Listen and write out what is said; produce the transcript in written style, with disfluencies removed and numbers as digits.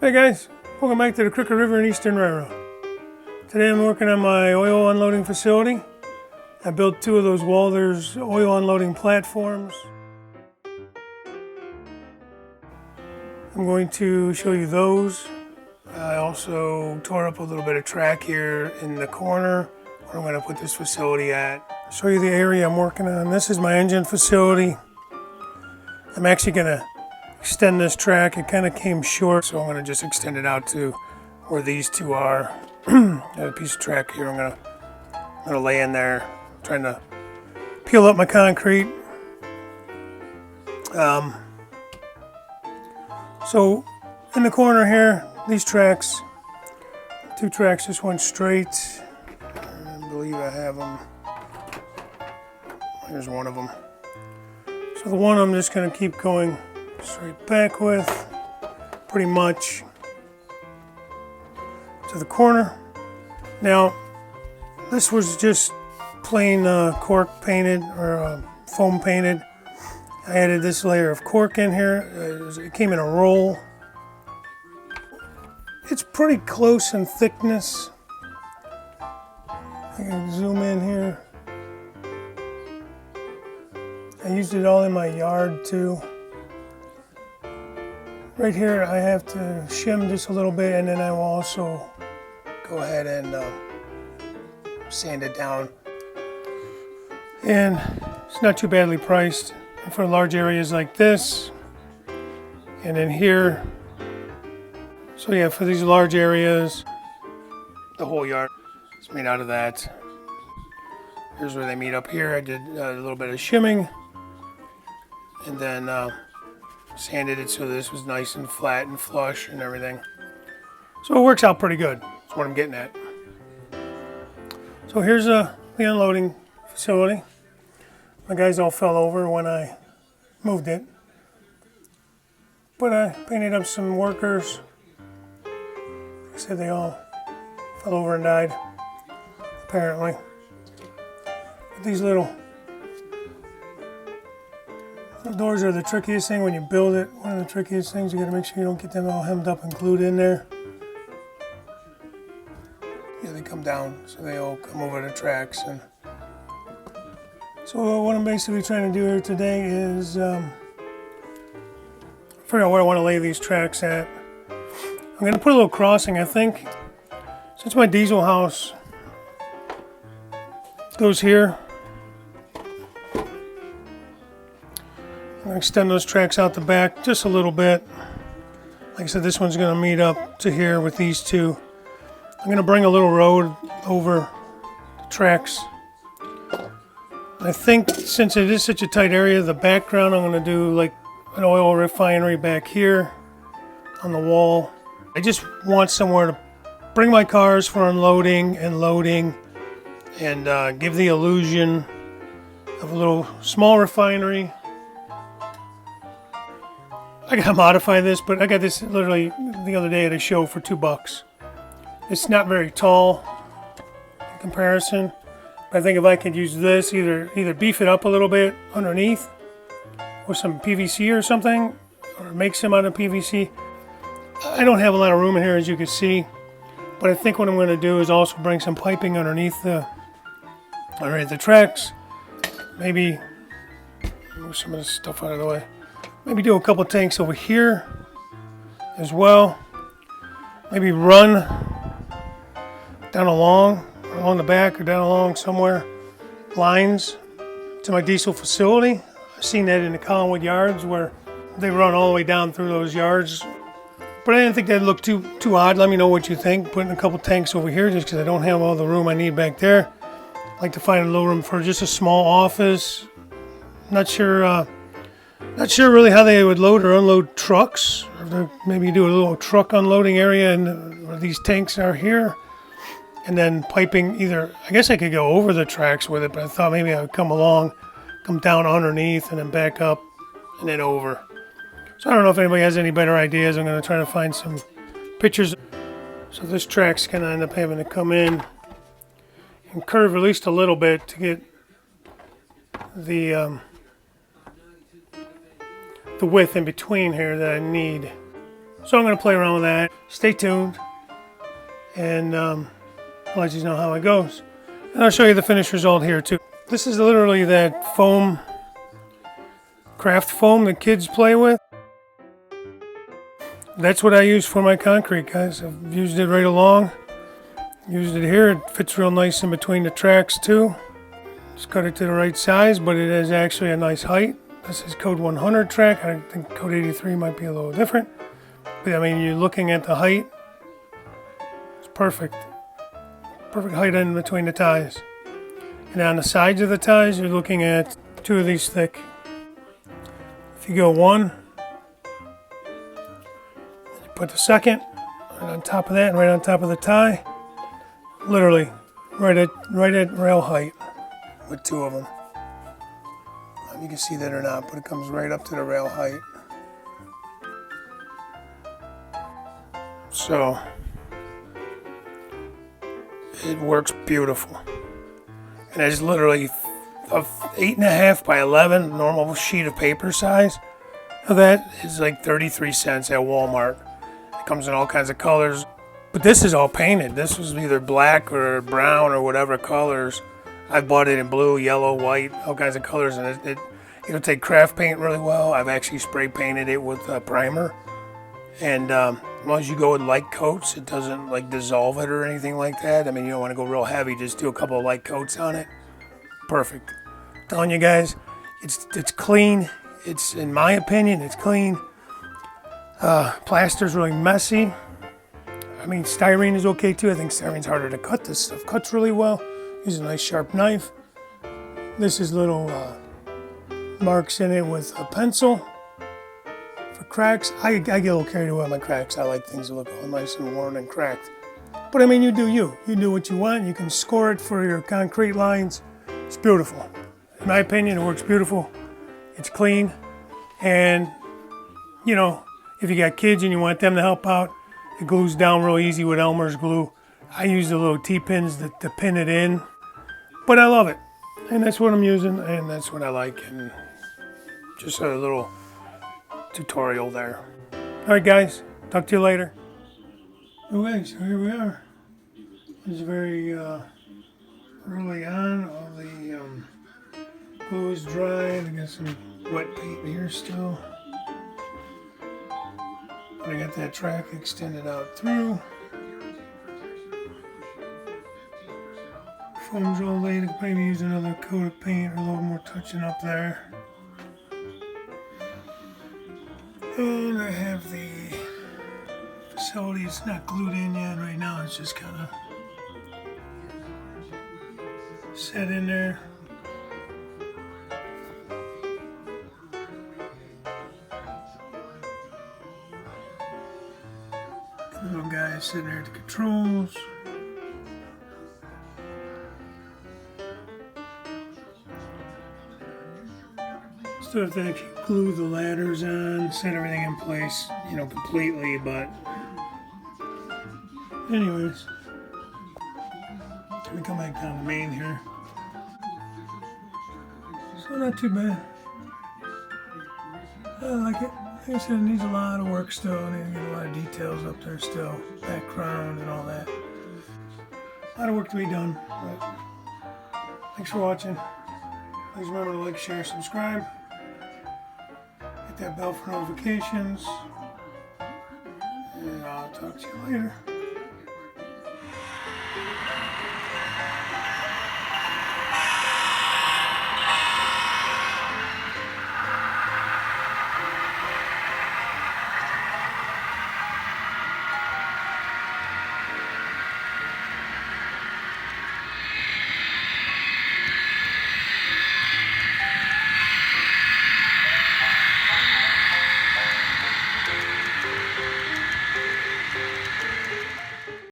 Hey guys, welcome back to the Crooked River and Eastern Railroad. Today I'm working on my oil unloading facility. I built two of those Walthers oil unloading platforms. I'm going to show you those. I also tore up a little bit of track here in the corner where I'm going to put this facility at. I'll show you the area I'm working on. This is my engine facility. I'm actually going to extend this track. It kind of came short, so I'm going to just extend it out to where these two are. Got a piece of track here I'm going to lay in there. I'm trying to peel up my concrete. So in the corner here, these tracks, two tracks just went straight. I believe I have them. Here's one of them. So the one I'm just going to keep going straight back with, pretty much to the corner. Now, this was just plain cork painted or foam painted. I added this layer of cork in here. It came in a roll. It's pretty close in thickness. I can zoom in here. I used it all in my yard too. Right here I have to shim just a little bit, and then I will also go ahead and sand it down. And it's not too badly priced for large areas like this. And then here, so yeah, for these large areas, the whole yard is made out of that. Here's where they meet up here. I did a little bit of shimming and then sanded it so this was nice and flat and flush and everything. So it works out pretty good. That's what I'm getting at. So here's the unloading facility. My guys all fell over when I moved it. But I painted up some workers. Like I said, they all fell over and died, apparently. But these little doors are the trickiest thing when you build it. One of the trickiest things, you gotta make sure you don't get them all hemmed up and glued in there. Yeah, they come down, so they all come over the tracks. And so what I'm basically trying to do here today is figure out where I want to lay these tracks at. I'm gonna put a little crossing, I think. Since my diesel house goes here, I'm going to extend those tracks out the back just a little bit. Like I said, this one's going to meet up to here with these two. I'm going to bring a little road over the tracks. I think since it is such a tight area, the background I'm going to do like an oil refinery back here on the wall. I just want somewhere to bring my cars for unloading and loading and give the illusion of a little small refinery. I gotta modify this, but I got this literally the other day at a show for $2. It's not very tall in comparison, but I think if I could use this, either beef it up a little bit underneath with some PVC or something, or make some out of PVC. I don't have a lot of room in here, as you can see, but I think what I'm going to do is also bring some piping underneath the tracks. Maybe move some of this stuff out of the way. Maybe do a couple tanks over here as well. Maybe run down along the back or down along somewhere lines to my diesel facility. I've seen that in the Collinwood yards where they run all the way down through those yards. But I didn't think that'd look too odd. Let me know what you think. Putting a couple tanks over here just because I don't have all the room I need back there. I'd like to find a little room for just a small office. Not sure really how they would load or unload trucks. Or maybe do a little truck unloading area and where these tanks are here. And then piping either, I guess I could go over the tracks with it, but I thought maybe I would come down underneath and then back up and then over. So I don't know if anybody has any better ideas. I'm going to try to find some pictures. So this track's going to end up having to come in and curve at least a little bit to get the width in between here that I need. So I'm going to play around with that. Stay tuned, and I'll let you know how it goes. And I'll show you the finished result here too. This is literally that foam, craft foam that kids play with. That's what I use for my concrete, guys. I've used it right along. Used it here. It fits real nice in between the tracks too. Just cut it to the right size, but it is actually a nice height. This is code 100 track. I think code 83 might be a little different. But I mean, you're looking at the height. It's perfect. Perfect height in between the ties. And on the sides of the ties, you're looking at 2 of these thick. If you go 1, you put the second right on top of that and right on top of the tie. Literally, right at rail height with 2 of them. You can see that or not, but it comes right up to the rail height. So, it works beautiful. And it's literally a 8.5 by 11 normal sheet of paper size. Now that is like 33 cents at Walmart. It comes in all kinds of colors. But this is all painted. This was either black or brown or whatever colors. I bought it in blue, yellow, white, all kinds of colors, and it'll take craft paint really well. I've actually spray painted it with a primer. And as long as you go with light coats, it doesn't like dissolve it or anything like that. I mean, you don't want to go real heavy, just do a couple of light coats on it. Perfect. I'm telling you guys, it's clean. It's, in my opinion, it's clean. Plaster's really messy. I mean, styrene is okay too. I think styrene's harder to cut. This stuff cuts really well. Use a nice sharp knife. This is little marks in it with a pencil for cracks. I get a little carried away with my cracks. I like things to look all nice and worn and cracked. But I mean, you do you. You do what you want. You can score it for your concrete lines. It's beautiful. In my opinion, it works beautiful. It's clean. And, you know, if you got kids and you want them to help out, it glues down real easy with Elmer's glue. I use the little T-pins to pin it in. But I love it. And that's what I'm using, and that's what I like. And just a little tutorial there. All right, guys. Talk to you later. Okay, so here we are. It's very early on. All the glue is dry. I got some wet paint here still. But I got that track extended out through. Foam's all laid. I could maybe use another coat of paint or a little more touching up there. And I have the facility. It's not glued in yet right now. It's just kind of set in there. The little guy sitting there at the controls. Still have to actually glue the ladders on, set everything in place, you know, completely, but anyways, let me come back down the main here. So not too bad. I like it. Like I said, it needs a lot of work still. I need to get a lot of details up there still, background and all that. A lot of work to be done, but thanks for watching. Please remember to like, share, subscribe. Hit that bell for notifications. And I'll talk to you later.